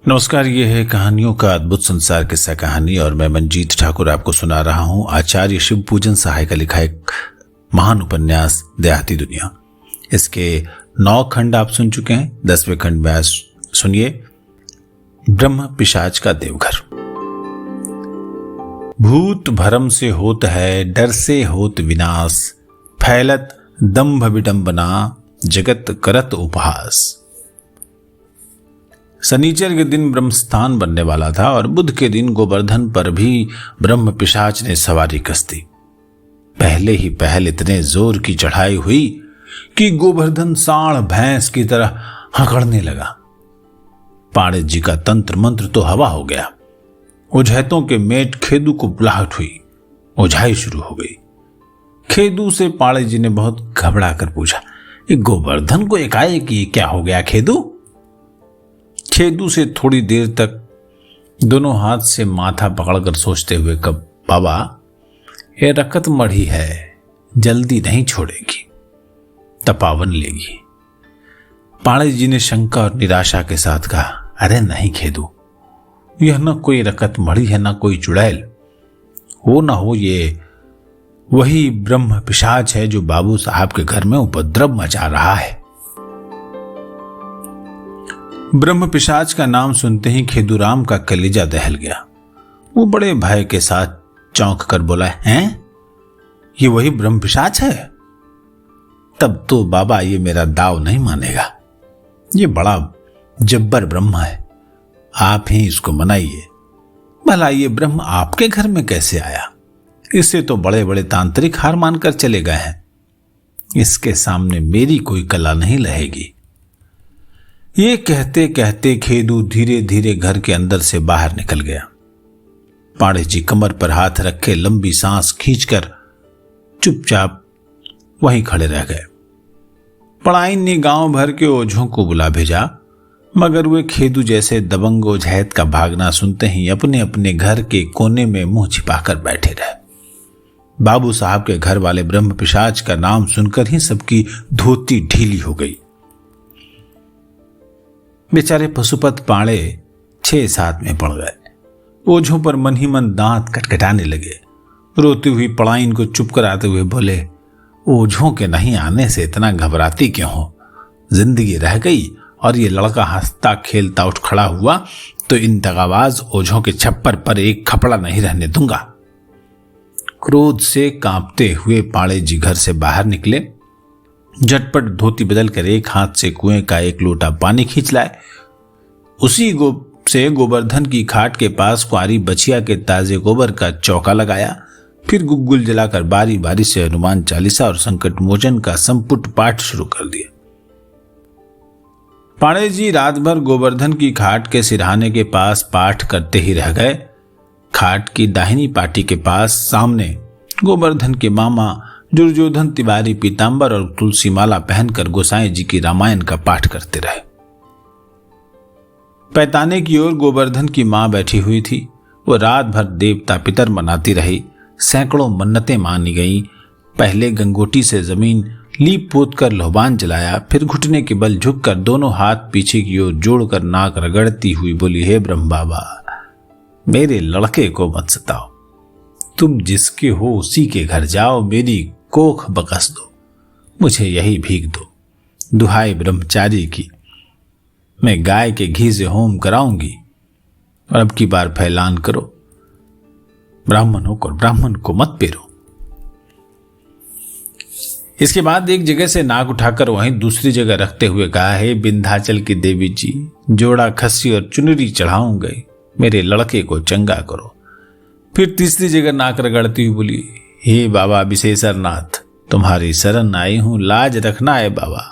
नमस्कार, ये है कहानियों का अद्भुत संसार किस्सा कहानी और मैं मंजीत ठाकुर आपको सुना रहा हूं आचार्य शिव पूजन सहाय का लिखा एक महान उपन्यास देहाती दुनिया। इसके 9 खंड आप सुन चुके हैं। 10वें खंड में आज सुनिए ब्रह्म पिशाच का देवघर। भूत भरम से होत है, डर से होत विनाश, फैलत दंभ विडंबना, जगत करत उपहास। शनिचर के दिन ब्रह्मस्थान बनने वाला था और बुध के दिन गोवर्धन पर भी ब्रह्म पिशाच ने सवारी कस दी। पहले ही पहल इतने जोर की चढ़ाई हुई कि गोवर्धन सांड भैंस की तरह हकड़ने लगा। पाड़े जी का तंत्र मंत्र तो हवा हो गया। ओझैतों के मेट खेदू को बुलाहट हुई। ओझाई शुरू हो गई। खेदू से पाड़े जी ने बहुत घबरा कर पूछा, गोवर्धन को एकाएक ये क्या हो गया खेदू? खेदू से थोड़ी देर तक दोनों हाथ से माथा पकड़कर सोचते हुए, कब बाबा ये रकत मढ़ी है, जल्दी नहीं छोड़ेगी, तपावन लेगी। पाड़े जी ने शंका और निराशा के साथ कहा, अरे नहीं खेदू, यह न कोई रकत मढ़ी है, न कोई चुड़ैल। हो न हो ये वही ब्रह्म पिशाच है जो बाबू साहब के घर में उपद्रव मचा रहा है। ब्रह्म पिशाच का नाम सुनते ही खेदूराम का कलेजा दहल गया। वो बड़े भय के साथ चौंक कर बोला, हैं? ये वही ब्रह्म पिशाच है? तब तो बाबा ये मेरा दाव नहीं मानेगा। ये बड़ा जब्बर ब्रह्म है, आप ही इसको मनाइए। भला ये ब्रह्म आपके घर में कैसे आया? इससे तो बड़े बड़े तांत्रिक हार मानकर चले गए हैं। इसके सामने मेरी कोई कला नहीं रहेगी। ये कहते कहते खेदू धीरे धीरे घर के अंदर से बाहर निकल गया। पाड़े जी कमर पर हाथ रखे लंबी सांस खींचकर चुपचाप वहीं खड़े रह गए। पड़ाइन ने गांव भर के ओझों को बुला भेजा, मगर वे खेदू जैसे दबंग ओझैत का भागना सुनते ही अपने अपने घर के कोने में मुंह छिपाकर बैठे रहे। बाबू साहब के घर वाले ब्रह्म पिशाच का नाम सुनकर ही सबकी धोती ढीली हो गई। बेचारे पशुपत पाड़े 6-7 में पड़ गए। ओझों पर मन ही मन दांत कटकटाने लगे। रोती हुई पड़ाइन को चुप कराते हुए बोले, ओझों के नहीं आने से इतना घबराती क्यों हो? जिंदगी रह गई और ये लड़का हंसता खेलता उठ खड़ा हुआ तो इन दगाबाज ओझों के छप्पर पर एक खपड़ा नहीं रहने दूंगा। क्रोध से कांपते हुए पाड़े जी घर से बाहर निकले। झटपट धोती बदलकर एक हाथ से कुएं का एक लोटा पानी खींच लाए। उसी से गोवर्धन की खाट के पास कुंवारी बछिया के ताजे गोबर का चौका लगाया। फिर गुग्गुल जलाकर बारी बारी से हनुमान चालीसा और संकट मोचन का संपुट पाठ शुरू कर दिया। पाड़े जी रात भर गोवर्धन की खाट के सिरहाने के पास पाठ करते ही रह गए। खाट की दाहिनी पाटी के पास सामने गोवर्धन के मामा दुर्योधन तिवारी पीतांबर और तुलसी माला पहनकर गोसाई जी की रामायण का पाठ करते रहे। पैताने की ओर गोवर्धन की मां बैठी हुई थी। वो रात भर देवता पितर मनाती रही। सैकड़ों मन्नतें मानी गईं। पहले गंगोटी से जमीन लीप पोत कर लोहबान जलाया, फिर घुटने के बल झुककर दोनों हाथ पीछे की ओर जोड़कर नाक रगड़ती हुई बोली, हे ब्रह्म बाबा, मेरे लड़के को मत सताओ। तुम जिसके हो उसी के घर जाओ, मेरी कोख बकस दो, मुझे यही भीख दो। दुहाई ब्रह्मचारी की, मैं गाय के घी से होम कराऊंगी और अब की बार फैलान करो। ब्राह्मण होकर ब्राह्मण को मत पेरो। इसके बाद एक जगह से नाक उठाकर वहीं दूसरी जगह रखते हुए कहा, हे विंध्याचल की देवी जी, जोड़ा खस्सी और चुनरी चढ़ाऊंगे, मेरे लड़के को चंगा करो। फिर तीसरी जगह नाक रगड़ती हुई बोली, हे बाबा विशेषरनाथ, तुम्हारी शरण आई हूं, लाज रखना है बाबा।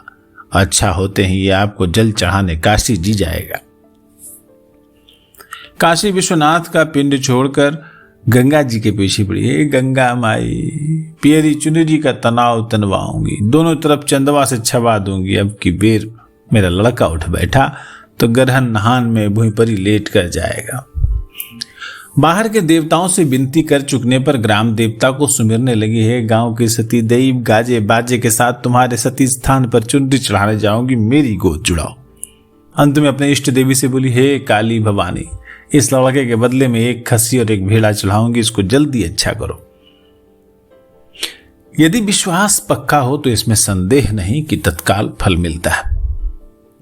अच्छा होते ही ये आपको जल चढ़ाने काशी जी जाएगा। काशी विश्वनाथ का पिंड छोड़कर गंगा जी के पीछे पड़ी, हे गंगा माई, पियरी चुनरी का तनाव तनवाऊंगी, दोनों तरफ चंदवा से छवा दूंगी। अब की बेर मेरा लड़का उठ बैठा तो गरहन नहान में भूमि पर ही लेट कर जाएगा। बाहर के देवताओं से विनती कर चुकने पर ग्राम देवता को सुमिरने लगी, है गांव की सती देव, गाजे बाजे के साथ तुम्हारे सती स्थान पर चुनरी चढ़ाने जाऊंगी, मेरी गोद जुड़ाओ। अंत में अपने इष्ट देवी से बोली, हे काली भवानी, इस लड़के के बदले में एक खस्सी और एक भेड़ा चढ़ाऊंगी, इसको जल्दी अच्छा करो। यदि विश्वास पक्का हो तो इसमें संदेह नहीं कि तत्काल फल मिलता है।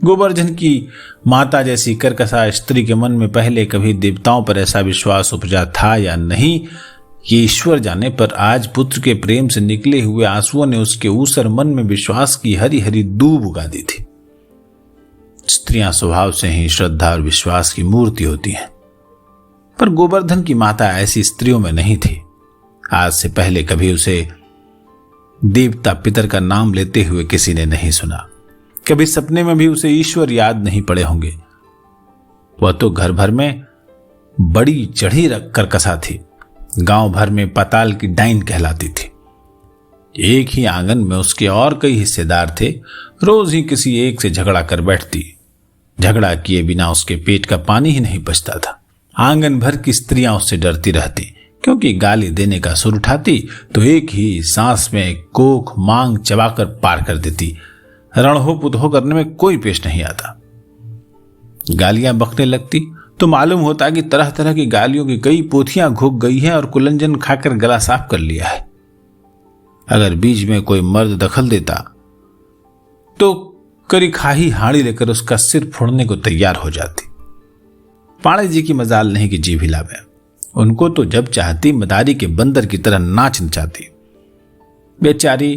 गोवर्धन की माता जैसी कर्कशा स्त्री के मन में पहले कभी देवताओं पर ऐसा विश्वास उपजा था या नहीं, ये ईश्वर जाने, पर आज पुत्र के प्रेम से निकले हुए आंसुओं ने उसके ऊसर मन में विश्वास की हरी हरी दूब उगा दी थी। स्त्रियां स्वभाव से ही श्रद्धा और विश्वास की मूर्ति होती हैं, पर गोवर्धन की माता ऐसी स्त्रियों में नहीं थी। आज से पहले कभी उसे देवता पितर का नाम लेते हुए किसी ने नहीं सुना, कभी सपने में भी उसे ईश्वर याद नहीं पड़े होंगे। वह तो घर भर में बड़ी चढ़ी कर्कशा थी, गांव भर में पाताल की डाइन कहलाती थी। एक ही आंगन में उसके और कई हिस्सेदार थे, रोज ही किसी एक से झगड़ा कर बैठती। झगड़ा किए बिना उसके पेट का पानी ही नहीं बचता था। आंगन भर की स्त्रियां उससे डरती रहती, क्योंकि गाली देने का सुर उठाती तो एक ही सांस में कोख मांग चबाकर पार कर देती। रणहो पुतहो करने में कोई पेश नहीं आता। गालियां बकने लगती तो मालूम होता कि तरह तरह की गालियों की कई पोथियां घुक गई हैं और कुलंजन खाकर गला साफ कर लिया है। अगर बीच में कोई मर्द दखल देता तो करी खाही हाड़ी लेकर उसका सिर फोड़ने को तैयार हो जाती। पाणे जी की मजाल नहीं कि जीभ हिलावे, उनको तो जब चाहती मदारी के बंदर की तरह नाच नचाती। बेचारी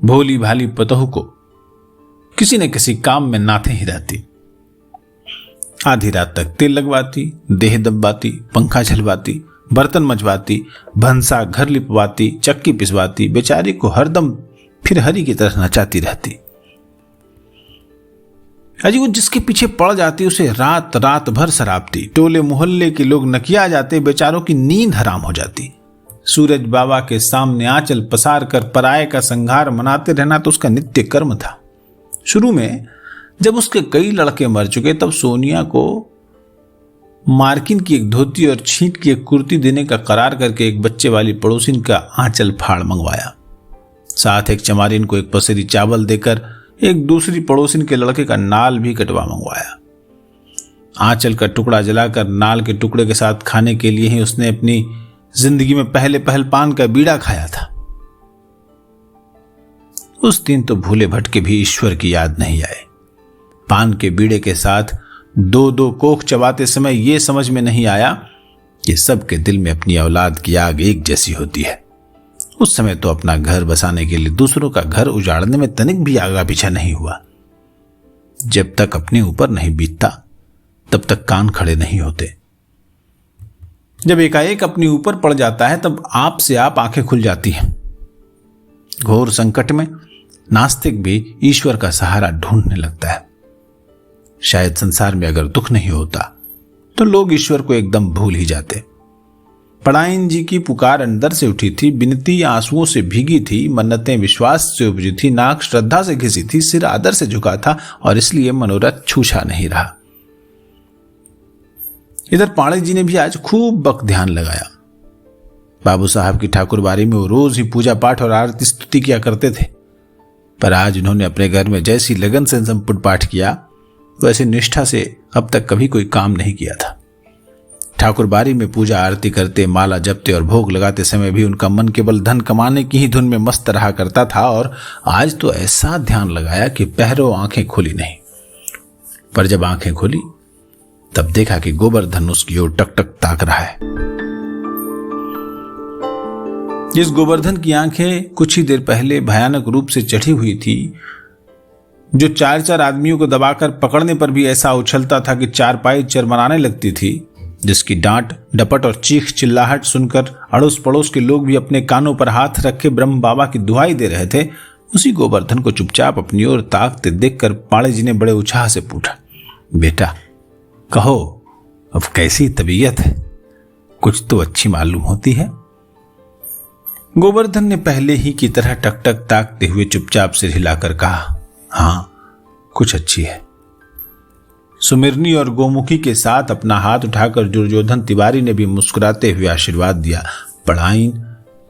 भोली भाली पतोह को किसी न किसी काम में नाथे ही रहती। आधी रात तक तेल लगवाती, देह दबवाती, पंखा झलवाती, बर्तन मजवाती, भंसा घर लिपवाती, चक्की पिसवाती, बेचारी को हरदम फिर हरी की तरह नचाती रहती। अजी वो जिसके पीछे पड़ जाती उसे रात रात भर शराबती। टोले मोहल्ले के लोग नकिया जाते, बेचारों की नींद हराम हो जाती। सूरज बाबा के सामने आंचल पसार कर पराये का संहार मनाते रहना तो उसका नित्य कर्म था। शुरू में जब उसके कई लड़के मर चुके तब सोनिया को मार्किन की एक धोती और छींट की एक कुर्ती देने का करार करके एक बच्चे वाली पड़ोसिन का आंचल फाड़ मंगवाया। साथ एक चमारिन को एक पसेरी चावल देकर एक दूसरी पड़ोसिन के लड़के का नाल भी कटवा मंगवाया। आंचल का टुकड़ा जलाकर नाल के टुकड़े के साथ खाने के लिए ही उसने अपनी जिंदगी में पहले पहल पान का बीड़ा खाया था। उस दिन तो भूले भटके भी ईश्वर की याद नहीं आए। पान के बीड़े के साथ दो दो कोख चबाते समय यह समझ में नहीं आया कि सबके दिल में अपनी औलाद की आग एक जैसी होती है। उस समय तो अपना घर बसाने के लिए दूसरों का घर उजाड़ने में तनिक भी आगा पीछा नहीं हुआ। जब तक अपने ऊपर नहीं बीतता तब तक कान खड़े नहीं होते। जब एकाएक अपने ऊपर पड़ जाता है तब आप से आप आंखें खुल जाती हैं। घोर संकट में नास्तिक भी ईश्वर का सहारा ढूंढने लगता है। शायद संसार में अगर दुख नहीं होता तो लोग ईश्वर को एकदम भूल ही जाते। पढ़ाइन जी की पुकार अंदर से उठी थी, बिनती आंसुओं से भीगी थी, मन्नतें विश्वास से उपजी थी, नाक श्रद्धा से घिसी थी, सिर आदर से झुका था और इसलिए मनोरथ छूछा नहीं रहा। इधर पाणे जी ने भी आज खूब बक ध्यान लगाया। बाबू साहब की ठाकुरबारी में वो रोज ही पूजा पाठ और आरती स्तुति किया करते थे, पर आज उन्होंने अपने घर में जैसी लगन से संपुट पाठ किया वैसे निष्ठा से अब तक कभी कोई काम नहीं किया था। ठाकुरबारी में पूजा आरती करते, माला जपते और भोग लगाते समय भी उनका मन केवल धन कमाने की ही धुन में मस्त रहा करता था और आज तो ऐसा ध्यान लगाया कि पहरों आंखें खोली नहीं। पर जब आंखें खोली तब देखा कि गोवर्धन उसकी ओर टक टक ताक रहा है। जिस गोवर्धन की आंखें कुछ ही देर पहले भयानक रूप से चढ़ी हुई थी, जो चार चार आदमियों को दबाकर पकड़ने पर भी ऐसा उछलता था कि चारपाई चरमराने लगती थी, जिसकी डांट डपट और चीख चिल्लाहट सुनकर अड़ोस पड़ोस के लोग भी अपने कानों पर हाथ रखे ब्रह्म बाबा की दुहाई दे रहे थे, उसी गोवर्धन को चुपचाप अपनी ओर ताकते देखकर पाणे जी ने बड़े उत्साह से पूछा, बेटा कहो अब कैसी तबीयत है? कुछ तो अच्छी मालूम होती है। गोवर्धन ने पहले ही की तरह टक टक ताकते हुए चुपचाप सिर हिलाकर कहा, हाँ कुछ अच्छी है। सुमिरनी और गोमुखी के साथ अपना हाथ उठाकर दुर्योधन तिवारी ने भी मुस्कुराते हुए आशीर्वाद दिया। पढ़ाइन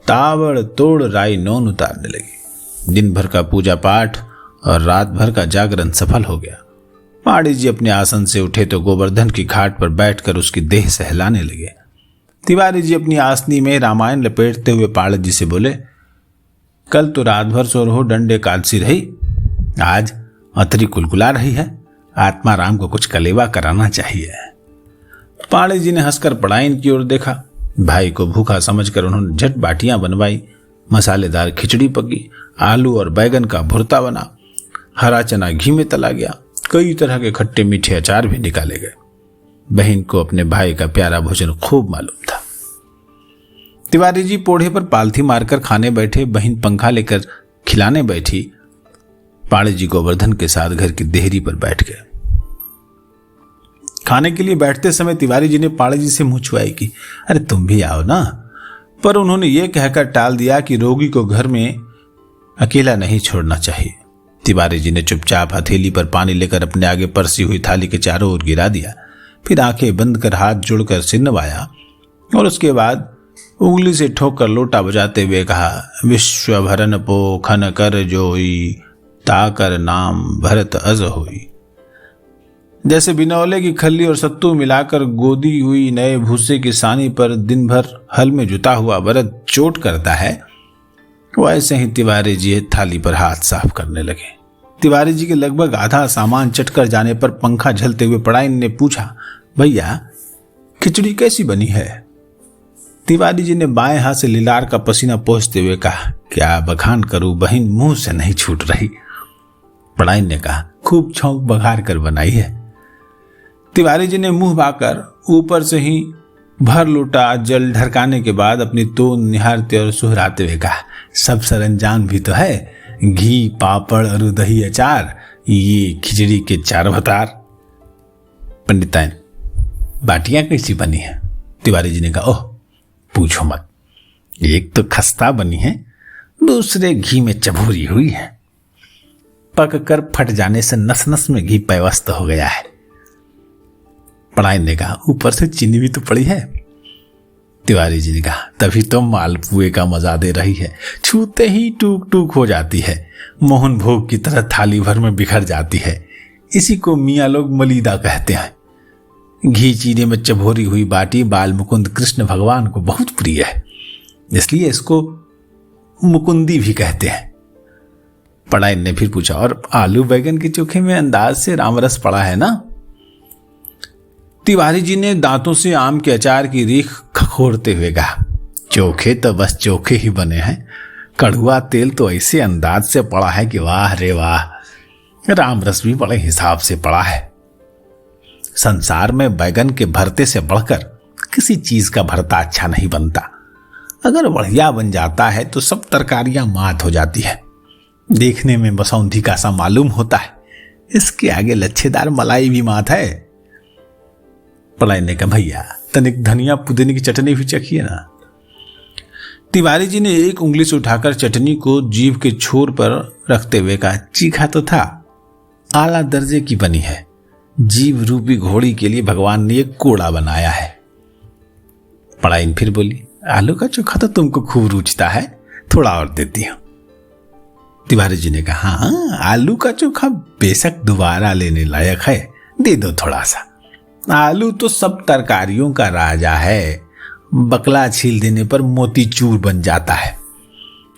ताबड़ तोड़ राई नौन उतारने लगी। दिन भर का पूजा पाठ और रात भर का जागरण सफल हो गया पाड़ी जी अपने आसन से उठे तो गोवर्धन की खाट पर बैठकर उसकी देह सहलाने लगे। तिवारी जी अपनी आसनी में रामायण लपेटते हुए पाड़ी जी से बोले, कल तो रात भर सो रहो, डंडे कालसी रही, आज अतरी कुलकुला रही है, आत्मा राम को कुछ कलेवा कराना चाहिए। पाड़ी जी ने हंसकर पड़ाइन की ओर देखा। भाई को भूखा समझकर उन्होंने झट बाटियां बनवाई। मसालेदार खिचड़ी पकी, आलू और बैगन का भुर्ता बना, हरा चना घी में तला गया, कई तरह के खट्टे मीठे अचार भी निकाले गए। बहन को अपने भाई का प्यारा भोजन खूब मालूम था। तिवारी जी पोढ़े पर पालथी मारकर खाने बैठे, बहन पंखा लेकर खिलाने बैठी। पाड़ी जी गोवर्धन के साथ घर की देहरी पर बैठ गए। खाने के लिए बैठते समय तिवारी जी ने पाड़ी जी से मुंह छुआई कि अरे तुम भी आओ ना, पर उन्होंने ये कहकर टाल दिया कि रोगी को घर में अकेला नहीं छोड़ना चाहिए। तिवारी जी ने चुपचाप हथेली पर पानी लेकर अपने आगे परसी हुई थाली के चारों ओर गिरा दिया, फिर आंखें बंद कर हाथ जोड़कर सिर नवाया और उसके बाद उंगली से ठोकर लोटा बजाते हुए कहा, विश्व भरन पोखन कर जोई, ताकर नाम भरत अज होई। जैसे बिनौले की खल्ली और सत्तू मिलाकर गोदी हुई नए भूसे की सानी पर दिन भर हल में जुता हुआ भरत चोट करता है, वैसे ही तिवारी जी थाली पर हाथ साफ करने लगे। तिवारी जी के लगभग आधा सामान चटकर जाने पर पंखा झलते हुए पड़ाइन ने पूछा, भैया खिचड़ी कैसी बनी है? तिवारी जी ने बाएं हाथ से लिलार का पसीना पोंछते हुए कहा, क्या बखान करूं, बहन मुंह से नहीं छूट रही। पड़ाइन ने कहा, खूब छौंक बघार कर बनाई है। तिवारी जी ने मुंह भाकर ऊपर से ही भर लोटा जल ढरकाने के बाद अपनी तोन निहारते और सुहराते हुए कहा, सब सरंजाम भी तो है, घी पापड़ और दही अचार, ये खिचड़ी के 4 भतार। पंडिताइन, बाटियां कैसी बनी है? तिवारी जी ने कहा, ओह पूछो मत, एक तो खस्ता बनी है, दूसरे घी में चभोरी हुई है, पक कर फट जाने से नस नस में घी पैवस्त हो गया है। पड़ाइन ने कहा, ऊपर से चीनी भी तो पड़ी है। तिवारी जी ने कहा, तभी तो मालपुए का मजा दे रही है, छूते ही टूक टूक हो जाती है, मोहन भोग की तरह थाली भर में बिखर जाती है। इसी को मियाँ लोग मलीदा कहते हैं। घी चीनी में चभोरी हुई बाटी बाल मुकुंद कृष्ण भगवान को बहुत प्रिय है, इसलिए इसको मुकुंदी भी कहते हैं। पड़ाइन ने फिर पूछा, और आलू बैगन के चोखे में अंदाज से रामरस पड़ा है ना? तिवारी जी ने दांतों से आम के अचार की रीख खखोरते हुए कहा, चोखे तो बस चोखे ही बने हैं, कड़ुआ तेल तो ऐसे अंदाज से पड़ा है कि वाह रे वाह, रामरस भी बड़े हिसाब से पड़ा है। संसार में बैगन के भरते से बढ़कर किसी चीज का भरता अच्छा नहीं बनता। अगर बढ़िया बन जाता है तो सब तरकारियां मात हो जाती है, देखने में बसौंधी का सा मालूम होता है, इसके आगे लच्छेदार मलाई भी मात है। पड़ाइन ने कहा, भैया तनिक धनिया पुदीने की चटनी भी चखिए ना। तिवारी जी ने एक उंगली से उठाकर चटनी को जीभ के छोर पर रखते हुए कहा, चीखा तो था, आला दर्जे की बनी है, जीव रूपी घोड़ी के लिए भगवान ने एक कोड़ा बनाया है। पड़ाइन फिर बोली, आलू का चोखा तो तुमको खूब रुचता है, थोड़ा और देती हूं। तिवारी जी ने कहा, हाँ आलू का चोखा बेशक दोबारा लेने लायक है, दे दो थोड़ा सा। आलू तो सब तरकारियों का राजा है, बकला छील देने पर मोतीचूर बन जाता है,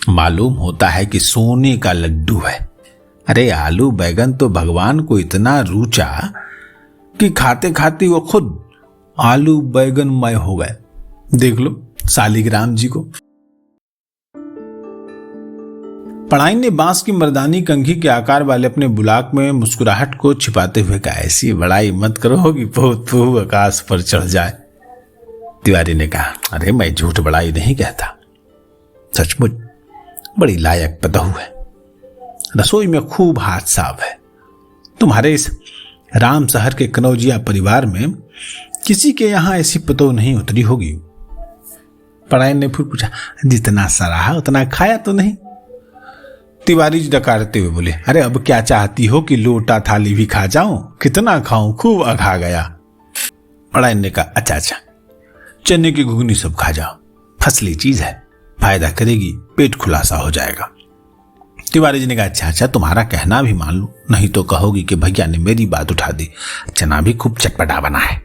मालूम होता है कि सोने का लड्डू है। अरे आलू बैगन तो भगवान को इतना रुचा कि खाते खाते वो खुद आलू बैगनमय हो गए। देख लो शालिग्राम जी को। पड़ाइन ने बांस की मर्दानी कंघी के आकार वाले अपने बुलाक में मुस्कुराहट को छिपाते हुए कहा, ऐसी बड़ाई मत करो कि पोहू आकाश पर चढ़ जाए। तिवारी ने कहा, अरे मैं झूठ बड़ाई नहीं कहता, सचमुच बड़ी लायक पतहू है, रसोई में खूब हाथ साफ है। तुम्हारे इस राम शहर के कनौजिया परिवार में किसी के यहां ऐसी पतहू नहीं उतरी होगी। पड़ाइन ने फिर पूछा, जितना सराहा उतना खाया तो नहीं? तिवारी जी डकारते हुए बोले, अरे अब क्या चाहती हो कि लोटा थाली भी खा जाऊं? कितना खाऊं, खूब अघा गया। पड़ाइन ने कहा, अच्छा अच्छा, चने की घुगनी सब खा जाओ, फसली चीज है, फायदा करेगी, पेट खुलासा हो जाएगा। तिवारी जी ने कहा, अच्छा अच्छा, तुम्हारा कहना भी मान लो, नहीं तो कहोगी कि भैया ने मेरी बात उठा दी। चना भी खूब चटपटा बना है।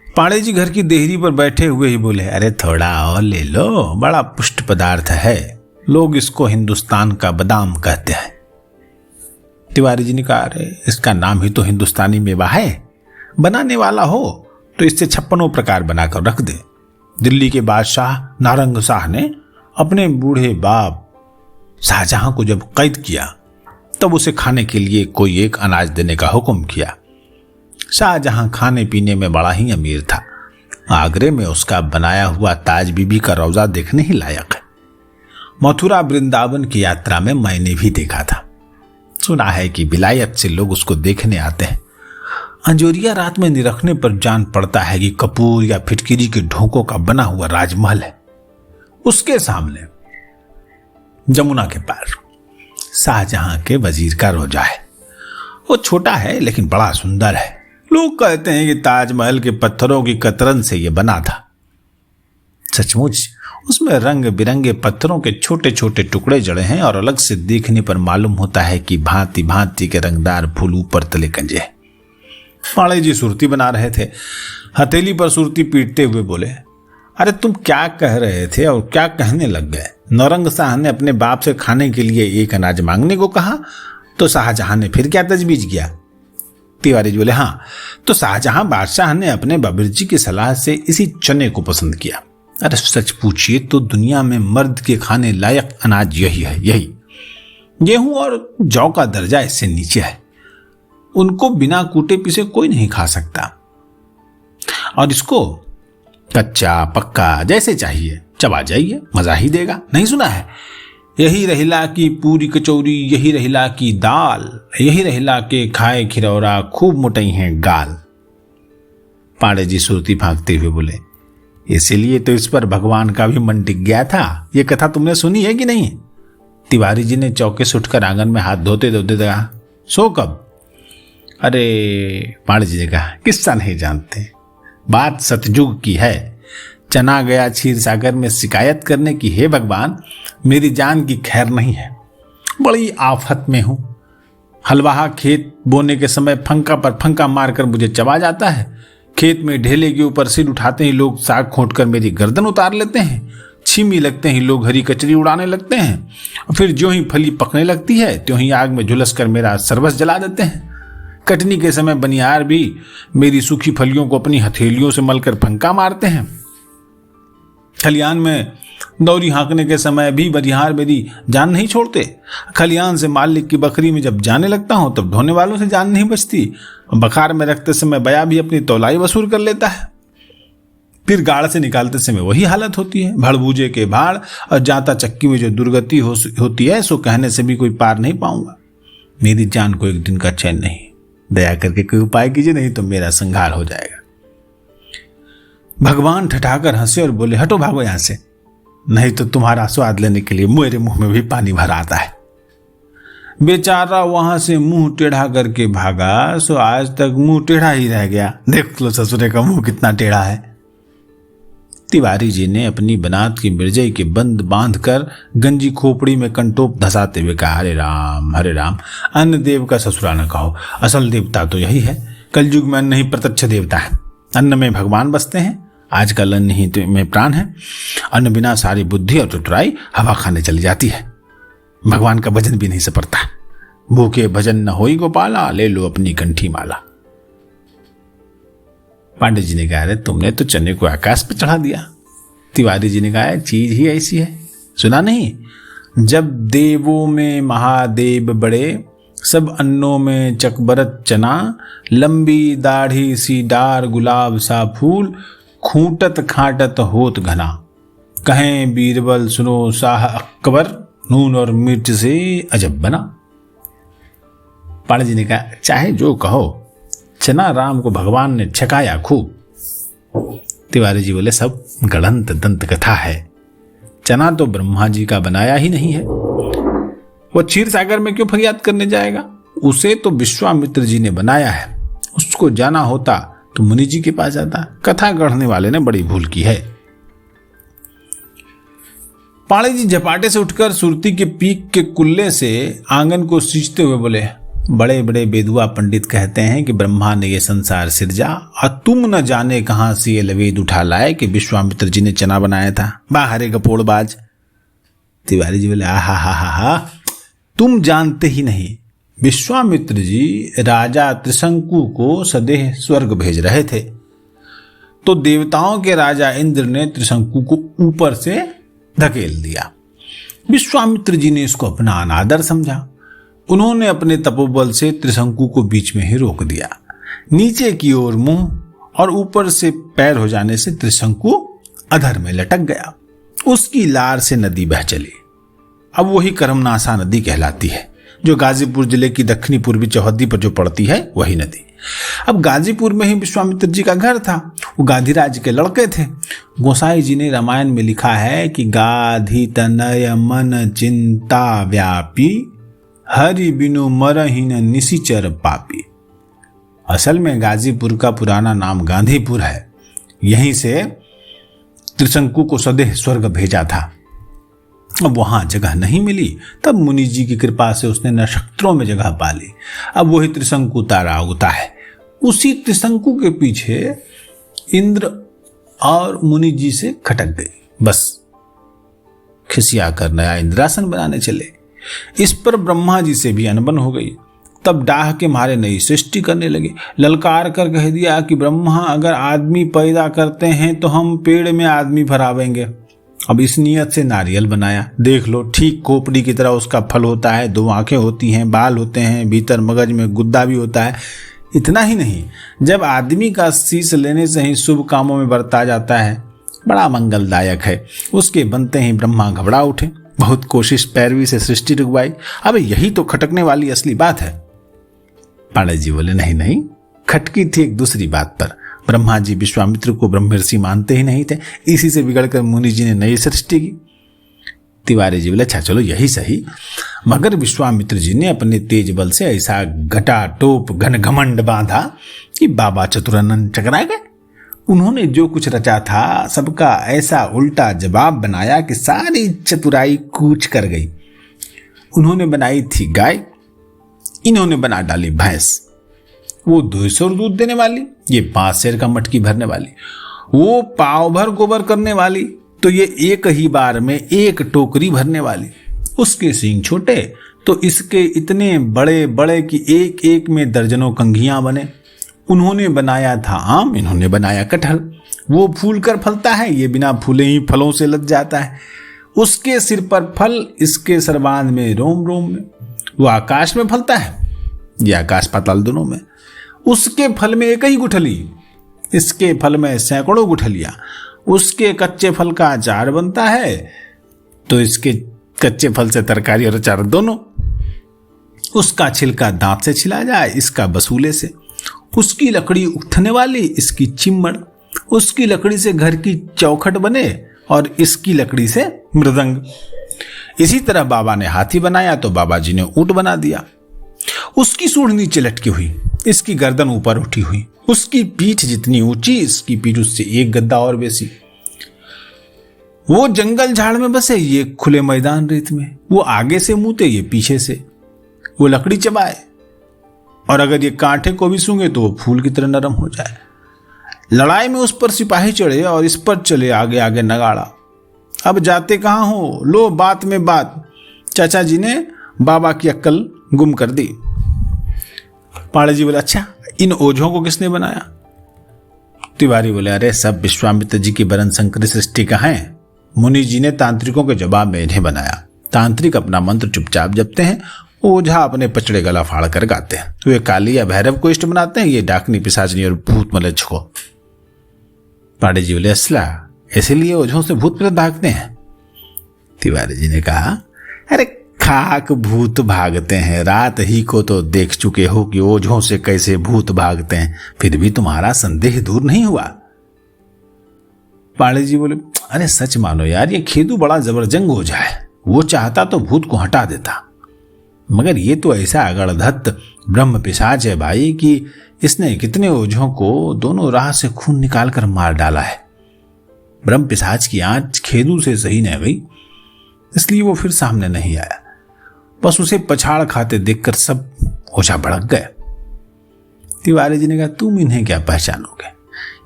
पाड़े जी घर की देहरी पर बैठे हुए ही बोले, अरे थोड़ा और ले लो, बड़ा पुष्ट पदार्थ है, लोग इसको हिंदुस्तान का बादाम कहते हैं। तिवारी जी ने कहा, अरे इसका नाम ही तो हिंदुस्तानी मेवा है, बनाने वाला हो तो इससे 56 प्रकार बनाकर रख दे। दिल्ली के बादशाह नारंग शाह ने अपने बूढ़े बाप शाहजहां को जब कैद किया तब उसे खाने के लिए कोई एक अनाज देने का हुक्म किया। शाहजहां खाने पीने में बड़ा ही अमीर था। आगरे में उसका बनाया हुआ ताज बीबी का रौजा देखने ही लायक है। मथुरा वृंदावन की यात्रा में मैंने भी देखा था। सुना है कि विलायत से लोग उसको देखने आते हैं। अंजोरिया रात में निरखने पर जान पड़ता है कि कपूर या फिटकिरी के ढोकों का बना हुआ राजमहल है। उसके सामने जमुना के पार शाहजहां के वजीर का रोजा है। वो छोटा है लेकिन बड़ा सुंदर है। लोग कहते हैं कि ताजमहल के पत्थरों की कतरन से यह बना था। सचमुच उसमें रंग बिरंगे पत्थरों के छोटे छोटे टुकड़े जड़े हैं और अलग से देखने पर मालूम होता है कि भांति भांति के रंगदार फूल ऊपर तले कंजे हैं। पाड़े जी सुरती बना रहे थे। हथेली पर सुरती पीटते हुए बोले, अरे तुम क्या कह रहे थे और क्या कहने लग गए? नौरंग शाह ने अपने बाप से खाने के लिए एक अनाज मांगने को कहा तो शाहजहां ने फिर क्या तजवीज किया? तिवारी जी बोले, हाँ, तो शाहजहां बादशाह ने अपने बाबरजी की सलाह से इसी चने को पसंद किया। अरे सच पूछिए तो दुनिया में मर्द के खाने लायक अनाज यही है, यही। गेहूं और जौ का दर्जा इससे नीचे है। उनको बिना कूटे पीसे कोई नहीं खा सकता और इसको कच्चा पक्का जैसे चाहिए चबा जाइए, मजा ही देगा। नहीं सुना है? यही रहिला की पूरी कचौरी, यही रहिला की दाल, यही रहिला के खाए खिरौरा, खूब मोटई हैं गाल। पाड़े जी सुरती भागते हुए बोले, इसीलिए तो इस पर भगवान का भी मन टिक गया था। ये कथा तुमने सुनी है कि नहीं? तिवारी जी ने चौके से उठकर आंगन में हाथ धोते धोते कहा, सो कब? अरे पाड़े जी ने कहा, किस्सा नहीं जानते, बात सतयुग की है। चना गया क्षीर सागर में शिकायत करने की, हे भगवान मेरी जान की खैर नहीं है, बड़ी आफत में हूं। हलवाहा खेत बोने के समय फंका पर फंका मारकर मुझे चबा जाता है। खेत में ढेले के ऊपर सिर उठाते ही लोग साग खोंटकर मेरी गर्दन उतार लेते हैं। छीमी लगते ही लोग हरी कचरी उड़ाने लगते हैं। फिर जो ही फली पकने लगती है त्यों ही आग में झुलस कर मेरा सर्वस जला देते हैं। कटनी के समय बनियार भी मेरी सूखी फलियों को अपनी हथेलियों से मलकर फंका मारते हैं। खलियान में दौरी हाँकने के समय भी बनिहार मेरी जान नहीं छोड़ते। खलियान से मालिक की बकरी में जब जाने लगता हूं तब ढोने वालों से जान नहीं बचती। बखार में रखते समय बया भी अपनी तौलाई वसूल कर लेता है। फिर गाड़ से निकालते समय वही हालत होती है। भड़बूजे के भाड़ और जाता चक्की में जो दुर्गति होती है सो कहने से भी कोई पार नहीं पाऊंगा। मेरी जान को एक दिन का चैन नहीं। दया करके कोई उपाय कीजिए, नहीं तो मेरा संहार हो जाएगा। भगवान ठठाकर हंसे और बोले, हटो भागो यहां से, नहीं तो तुम्हारा स्वाद लेने के लिए मेरे मुंह में भी पानी भर आता है। बेचारा वहां से मुंह टेढ़ा करके भागा सो आज तक मुंह टेढ़ा ही रह गया। देख लो ससुरे का मुंह कितना टेढ़ा है। तिवारी जी ने अपनी बनात की मिर्जई के बंद बांधकर गंजी खोपड़ी में कंटोप धसाते हुए कहा, हरे राम हरे राम, अन्न देव का ससुरा न कहो, असल देवता तो यही है। कलयुग में अन्न ही प्रत्यक्ष देवता है। अन्न में भगवान बसते हैं। आजकल अन्न ही तो में प्राण है। अन्न बिना सारी बुद्धि और चतुराई हवा खाने चली जाती है। भगवान का भजन भी नहीं सपरता। भूखे भजन न होई गोपाला, ले लो अपनी कंठी माला। पांडे जी ने कहा, अरे तुमने तो चने को आकाश पर चढ़ा दिया। तिवारी जी ने कहा, चीज ही ऐसी है, सुना नहीं? जब देवों में महादेव बड़े, सब अन्नों में चकबरत चना, लंबी दाढ़ी सी डार गुलाब सा फूल, खूंटत खाटत होत घना, कहें बीरबल सुनो शाह अकबर, नून और मिर्च से अजब बना। पांडे जी ने कहा, चाहे जो कहो, चना राम को भगवान ने छकाया खूब। तिवारी जी बोले, सब गढ़ंत दंत कथा है। चना तो ब्रह्मा जी का बनाया ही नहीं है। वो क्षीर सागर में क्यों फरियाद करने जाएगा? उसे तो विश्वामित्र जी ने बनाया है। उसको जाना होता तो मुनि जी के पास जाता। कथा गढ़ने वाले ने बड़ी भूल की है। पाड़े जी झपाटे से उठकर सुरती के पीक के कुल्ले से आंगन को सींचते हुए बोले, बड़े बड़े बेदुआ पंडित कहते हैं कि ब्रह्मा ने ये संसार सिरजा और तुम न जाने कहां से ये लवेद उठा लाए कि विश्वामित्र जी ने चना बनाया था। बाहरे गपोड़बाज। तिवारी जी बोले, आहा हा हा हा, तुम जानते ही नहीं, विश्वामित्र जी राजा त्रिशंकु को सदेह स्वर्ग भेज रहे थे, तो देवताओं के राजा इंद्र ने त्रिशंकु को ऊपर से धकेल दिया। विश्वामित्र जी ने इसको अपना अनादर समझा। उन्होंने अपने तपोबल से त्रिशंकु को बीच में ही रोक दिया। नीचे की ओर मुंह और ऊपर से पैर हो जाने से त्रिशंकु अधर में लटक गया। उसकी लार से नदी बह चली। अब वही कर्मनाशा नदी कहलाती है, जो गाजीपुर जिले की दक्षिणी पूर्वी चौहद्दी पर जो पड़ती है वही नदी। अब गाजीपुर में ही विश्वामित्र जी का घर था। वो गाधीराज के लड़के थे। गोसाई जी ने रामायण में लिखा है कि गाधी तनय मन चिंता व्यापी, हरि बिनु मरहीन निशिचर पापी। असल में गाजीपुर का पुराना नाम गांधीपुर है। यहीं से त्रिशंकु को सदेह स्वर्ग भेजा था। अब वहां जगह नहीं मिली, तब मुनि जी की कृपा से उसने नक्षत्रों में जगह पा ली। अब वही त्रिशंकु तारा उगता है। उसी त्रिशंकु के पीछे इंद्र और मुनि जी से खटक गई। बस खिसिया कर नया इंद्रासन बनाने चले। इस पर ब्रह्मा जी से भी अनबन हो गई। तब डाह के मारे नई सृष्टि करने लगे। ललकार कर कह दिया कि ब्रह्मा अगर आदमी पैदा करते हैं तो हम पेड़ में आदमी भरावेंगे। अब इस नियत से नारियल बनाया। देख लो, ठीक खोपड़ी की तरह उसका फल होता है, 2 आंखें होती हैं, बाल होते हैं, भीतर मगज में गुद्दा भी होता है। इतना ही नहीं, जब आदमी का शीश लेने से ही शुभ कामों में बरता जाता है, बड़ा मंगलदायक है। उसके बनते ही ब्रह्मा घबरा उठे। बहुत कोशिश पैरवी से सृष्टि रुकवाई। अब यही तो खटकने वाली असली बात है। पांडे जी बोले, नहीं नहीं, खटकी थी एक दूसरी बात पर। ब्रह्मा जी विश्वामित्र को ब्रह्मर्षि मानते ही नहीं थे। इसी से बिगड़कर मुनि जी ने नई सृष्टि की। तिवारी जी बोले, अच्छा चलो यही सही, मगर विश्वामित्र जी ने अपने तेज बल से ऐसा घटा टोप घन घमंड बांधा कि बाबा चतुरानंद चकरा गए। उन्होंने जो कुछ रचा था सबका ऐसा उल्टा जवाब बनाया कि सारी चतुराई कूच कर गई। उन्होंने बनाई थी गाय, इन्होंने बना डाली भैंस। वो 200 दूध देने वाली, ये 5 सेर का मटकी भरने वाली। वो पाव भर गोबर करने वाली, तो ये एक ही बार में 1 टोकरी भरने वाली। उसके सींग छोटे तो इसके इतने बड़े बड़े कि एक एक में दर्जनों कंघियां बने। उन्होंने बनाया था आम, इन्होंने बनाया कटहल। वो फूल कर फलता है, ये बिना फूले ही फलों से लद जाता है। उसके सिर पर फल, इसके सरबांध में रोम रोम में। वो आकाश में फलता है, ये आकाश पाताल दोनों में। उसके फल में एक ही गुठली, इसके फल में सैकड़ों गुठलियां। उसके कच्चे फल का अचार बनता है, तो इसके कच्चे फल से तरकारी और अचार दोनों। उसका छिलका दांत से छिला जाए, इसका बसूले से। उसकी लकड़ी उठने वाली, इसकी चिम्मड़। उसकी लकड़ी से घर की चौखट बने और इसकी लकड़ी से मृदंग। इसी तरह बाबा ने हाथी बनाया तो बाबा जी ने ऊंट बना दिया। उसकी सूंड नीचे लटकी हुई, इसकी गर्दन ऊपर उठी हुई। उसकी पीठ जितनी ऊंची, इसकी पीठ उससे 1 गद्दा और बेसी। वो जंगल झाड़ में बसे, ये खुले मैदान रेत में। वो आगे से मुंहते, ये पीछे से। वो लकड़ी चबाए और अगर ये कांटे को भी सूंघे तो वो फूल की तरह नरम हो जाए। लड़ाई में उस पर सिपाही चढ़े और इस पर चले आगे आगे नगाड़ा। अब जाते कहां हो, लो बात में बात। चाचा जी ने बाबा की अक्ल गुम कर दी। पाड़े जी बोले, अच्छा इन ओझों को किसने बनाया? तिवारी बोले, अरे सब विश्वामित्र जी की बरन संकरी सृष्टि का है। मुनि जी ने तांत्रिकों के जवाब में इन्हें बनाया। तांत्रिक अपना मंत्र चुपचाप जपते हैं, ओझा अपने पचड़े गला फाड़ कर गाते हैं। वे काली या भैरव को इष्ट बनाते हैं, ये डाकनी पिशाचनी और भूत मलच को। पाड़े जी बोले, असला इसीलिए ओझों से भूत प्रेत भागते हैं? तिवारी जी ने कहा, अरे खाक भूत भागते हैं, रात ही को तो देख चुके हो कि ओझों से कैसे भूत भागते हैं, फिर भी तुम्हारा संदेह दूर नहीं हुआ। पाड़े जी बोले, अरे सच मानो यार, ये खेदू बड़ा जबरजंग ओझा है। वो चाहता तो भूत को हटा देता, मगर ये तो ऐसा अगड़धत्त ब्रह्म पिशाच है भाई कि इसने कितने ओझों को दोनों राह से खून निकाल कर मार डाला है। ब्रह्म पिशाच की आंच खेदू से सही नहीं गई। इसलिए वो फिर सामने नहीं आया। बस उसे पछाड़ खाते देखकर सब ओझा भड़क गए। तिवारी जी ने कहा, तुम इन्हें क्या पहचानोगे,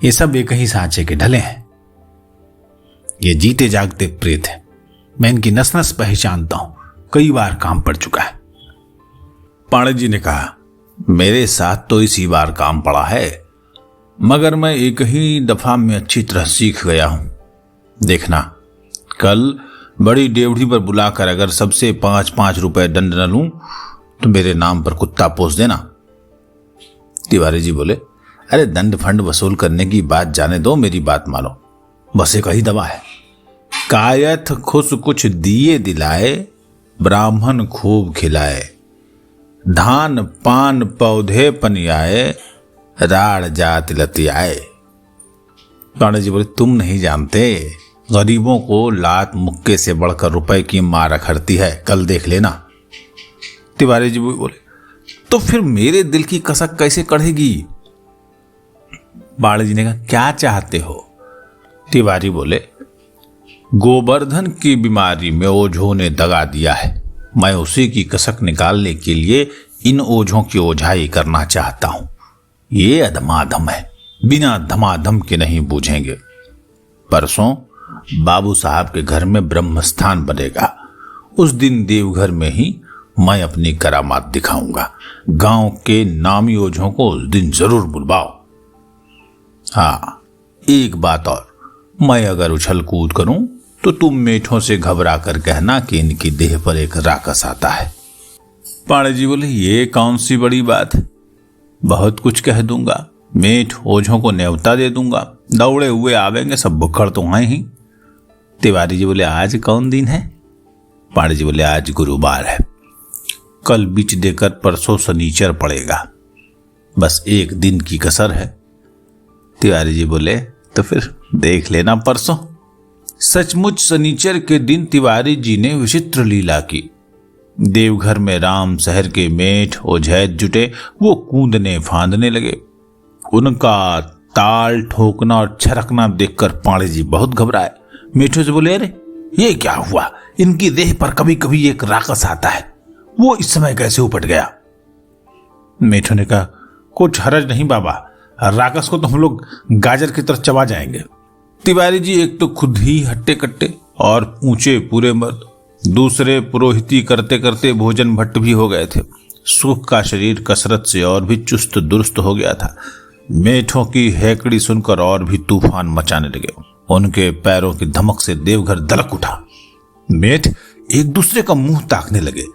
ये सब एक ही सांचे के ढले हैं। ये जीते जागते प्रेत है, मैं इनकी नस नस पहचानता हूं, कई बार काम पड़ चुका है। पांडे जी ने कहा, मेरे साथ तो इसी बार काम पड़ा है, मगर मैं एक ही दफा में अच्छी तरह सीख गया हूं। देखना, कल बड़ी डेवढ़ी पर बुलाकर अगर सबसे 5-5 रुपए दंड न लूं तो मेरे नाम पर कुत्ता पोस देना। तिवारी जी बोले, अरे दंड फंड वसूल करने की बात जाने दो, मेरी बात मानो, बस एक ही दवा है। कायथ खुश कुछ दिए दिलाए, ब्राह्मण खूब खिलाए, धान पान पौधे पनियाए, राड़ जात लतियाए। पांडे जी बोले, तुम नहीं जानते, गरीबों को लात मुक्के से बढ़कर रुपए की मार अखरती है, कल देख लेना। तिवारी जी बोले, तो फिर मेरे दिल की कसक कैसे कढ़ेगी? पांडे जी ने कहा, क्या चाहते हो? तिवारी बोले, गोवर्धन की बीमारी में ओझों ने दगा दिया है, मैं उसी की कसक निकालने के लिए इन ओझों की ओझाई करना चाहता हूं। ये अधमाधम है, बिना धमाधम के नहीं बूझेंगे। परसों बाबू साहब के घर में ब्रह्मस्थान बनेगा, उस दिन देवघर में ही मैं अपनी करामात दिखाऊंगा। गांव के नामी ओझों को उस दिन जरूर बुलवाओ। हाँ, एक बात और, मैं अगर उछल कूद करूं तो तुम मेठों से घबरा कर कहना कि इनकी देह पर एक राकस आता है। पांडे जी बोले, ये कौन सी बड़ी बात है, बहुत कुछ कह दूंगा, मेठ ओझों को न्योता दे दूंगा, दौड़े हुए आवेंगे, सब बुखड़ तो हैं ही। तिवारी जी बोले, आज कौन दिन है? पांडे जी बोले, आज गुरुवार है, कल बीच देकर परसों शनिचर पड़ेगा, बस एक दिन की कसर है। तिवारी जी बोले, तो फिर देख लेना परसों। सचमुच शनिचर के दिन तिवारी जी ने विचित्र लीला की। देवघर में राम शहर के मेठ ओझैत जुटे, वो कूदने फांदने लगे। उनका ताल ठोकना और छरकना देखकर पांडे जी बहुत घबराए। मेठों से बोले, अरे ये क्या हुआ, इनकी देह पर कभी कभी एक राकस आता है, वो इस समय कैसे उपट गया? मेठों ने कहा, कुछ हरज नहीं बाबा, राकस को तो हम लोग गाजर की तरफ चबा जाएंगे। तिवारी जी एक तो खुद ही हट्टे कट्टे और ऊंचे पूरे मर्द, दूसरे पुरोहिती करते करते भोजन भट्ट भी हो गए थे। सुख का शरीर कसरत से और भी चुस्त दुरुस्त हो गया था। मेठों की हैकड़ी सुनकर और भी तूफान मचाने लगे। उनके पैरों की धमक से देवघर दलक उठा। मेठ एक दूसरे का मुंह ताकने लगे।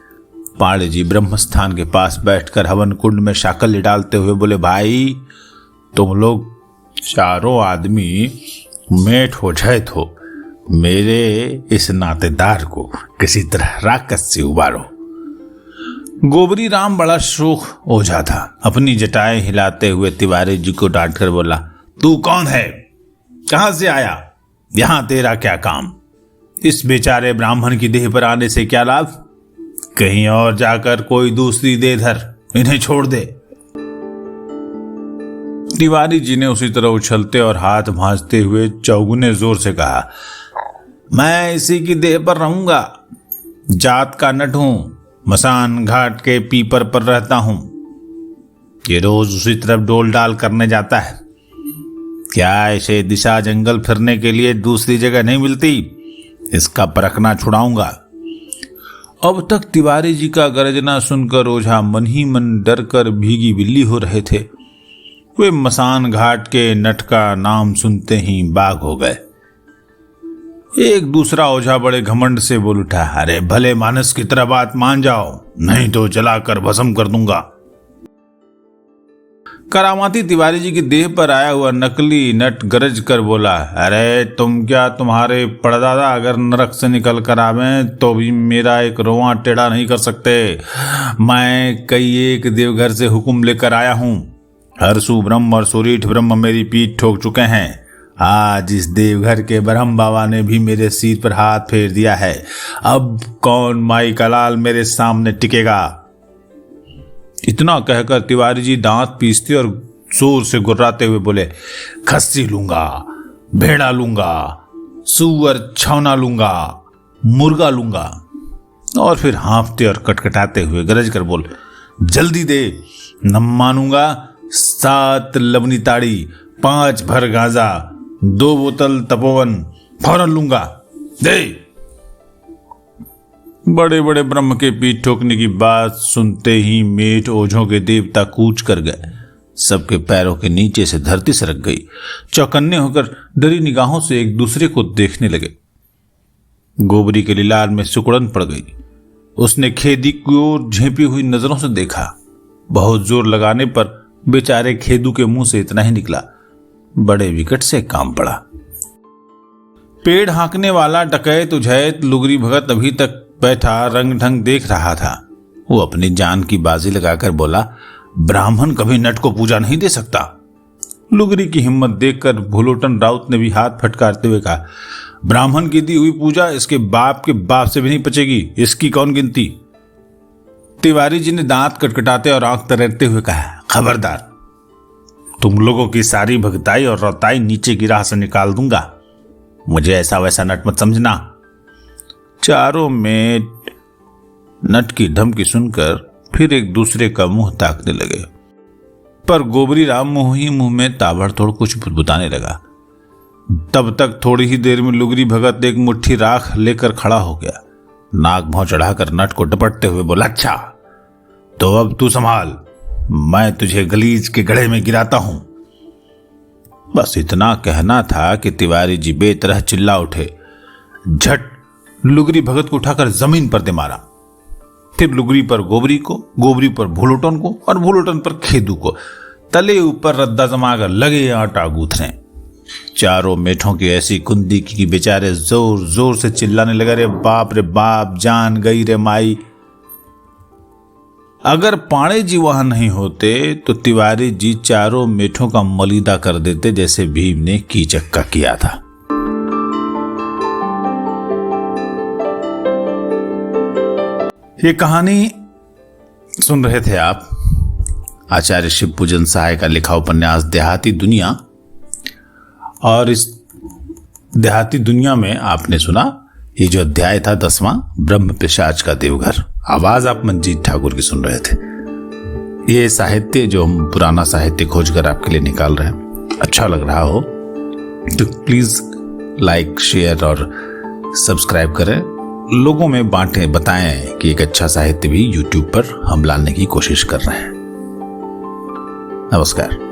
पांडे जी ब्रह्मस्थान के पास बैठकर हवन कुंड में शाकल्य डालते हुए बोले, भाई तुम लोग चारों आदमी मेठ हो जाए तो मेरे इस नातेदार को किसी तरह राकस से उबारो। गोबरी राम बड़ा शोक ओझा था। अपनी जटाएं हिलाते हुए तिवारी जी को डांटकर बोला, तू कौन है, कहां से आया, यहां तेरा क्या काम? इस बेचारे ब्राह्मण की देह पर आने से क्या लाभ? कहीं और जाकर कोई दूसरी दे धर, इन्हें छोड़ दे। तिवारी जी ने उसी तरह उछलते और हाथ भांजते हुए चौगुने जोर से कहा, मैं इसी की देह पर रहूंगा, जात का नट हूं, मसान घाट के पीपर पर रहता हूं, ये रोज उसी तरफ डोल डाल करने जाता है। क्या इसे दिशा जंगल फिरने के लिए दूसरी जगह नहीं मिलती? इसका परखना छुड़ाऊंगा। अब तक तिवारी जी का गर्जना सुनकर ओझा मन ही मन डर कर भीगी बिल्ली हो रहे थे। वे मसान घाट के नट का नाम सुनते ही बाग हो गए। एक दूसरा ओझा बड़े घमंड से बोल उठा, अरे भले मानस की तरह बात मान जाओ, नहीं तो जलाकर भस्म कर दूंगा। करामाती तिवारी जी की देह पर आया हुआ नकली नट गरज कर बोला, अरे तुम क्या, तुम्हारे परदादा अगर नरक से निकल कर आवे तो भी मेरा एक रोवां टेढ़ा नहीं कर सकते। मैं कई एक देवघर से हुक्म लेकर आया हूं, हरसु ब्रह्म और सुरीठ ब्रह्म मेरी पीठ ठोक चुके हैं। आज इस देवघर के ब्रह्म बाबा ने भी मेरे सिर पर हाथ फेर दिया है। अब कौन माई का लाल मेरे सामने टिकेगा? इतना कहकर तिवारी जी दांत पीसते और जोर से गुर्राते हुए बोले, खस्सी लूंगा, भेड़ा लूंगा, सुअर छौना लूंगा, मुर्गा लूंगा। और फिर हाँफते और कटकटाते हुए गरज कर बोल, जल्दी दे, न मानूंगा। 7 लवनी ताड़ी, 5 भर गांजा, 2 बोतल तपोवन, फौरन लूंगा, दे। बड़े बड़े ब्रह्म के पीठ ठोकने की बात सुनते ही मेट ओझों के देवता कूच कर गए। सबके पैरों के नीचे से धरती सरक गई। चौकन्ने होकर डरी निगाहों से एक दूसरे को देखने लगे। गोबरी के लिलार में सुकुड़न पड़ गई। उसने खेदी की ओर झेपी हुई नजरों से देखा। बहुत जोर लगाने पर बेचारे खेदू के मुंह से इतना ही निकला, बड़े विकट से काम पड़ा। पेड़ हाँकने वाला डकैत उझैत लुगरी भगत अभी तक बैठा रंग ढंग देख रहा था। वो अपनी जान की बाजी लगाकर बोला, ब्राह्मण कभी नट को पूजा नहीं दे सकता। लुगरी की हिम्मत देखकर भुलोटन राउत ने भी हाथ फटकारते हुए कहा, ब्राह्मण की दी हुई पूजा इसके बाप के बाप से भी नहीं पचेगी, इसकी कौन गिनती। तिवारी जी ने दांत कटकटाते और आंख तरेरते हुए कहा, खबरदार, तुम लोगों की सारी भगताई और रौताई नीचे की राह से निकाल दूंगा। मुझे ऐसा वैसा नट मत समझना। चारों में नट की धमकी सुनकर फिर एक दूसरे का मुंह ताकने लगे, पर गोबरी राम मुंह ही मुंह में ताबड़तोड़ कुछ बुदबुदाने लगा। तब तक थोड़ी ही देर में लुगरी भगत एक मुट्ठी राख लेकर खड़ा हो गया। नाक भौं चढ़ाकर नट को डपटते हुए बोला, अच्छा तो अब तू संभाल, मैं तुझे गलीज के गड्ढे में गिराता हूं। बस इतना कहना था कि तिवारी जी बेतरह चिल्ला उठे। झट लुगरी भगत को उठाकर जमीन पर दे मारा। फिर लुगरी पर गोबरी को, गोबरी पर भुलोटन को और भुलोटन पर खेदू को तले ऊपर रद्दा जमाकर लगे आटा गूंथने। चारों मेठों की ऐसी कुंदी की बेचारे जोर जोर से चिल्लाने लगे, रे बाप, जान गई रे माई। अगर पाणे जी वहां नहीं होते तो तिवारी जी चारों मेठों का मलीदा कर देते, जैसे भीम ने कीचक का किया था। ये कहानी सुन रहे थे आप आचार्य शिव पूजन सहाय का लिखा उपन्यास देहाती दुनिया। और इस देहाती दुनिया में आपने सुना ये जो अध्याय था 10वां, ब्रह्म पिशाच का देवघर। आवाज आप मंजीत ठाकुर की सुन रहे थे। ये साहित्य जो हम पुराना साहित्य खोजकर आपके लिए निकाल रहे हैं, अच्छा लग रहा हो तो प्लीज लाइक, शेयर और सब्सक्राइब करें, लोगों में बांटें, बताएं कि एक अच्छा साहित्य भी YouTube पर हम लाने की कोशिश कर रहे हैं। नमस्कार।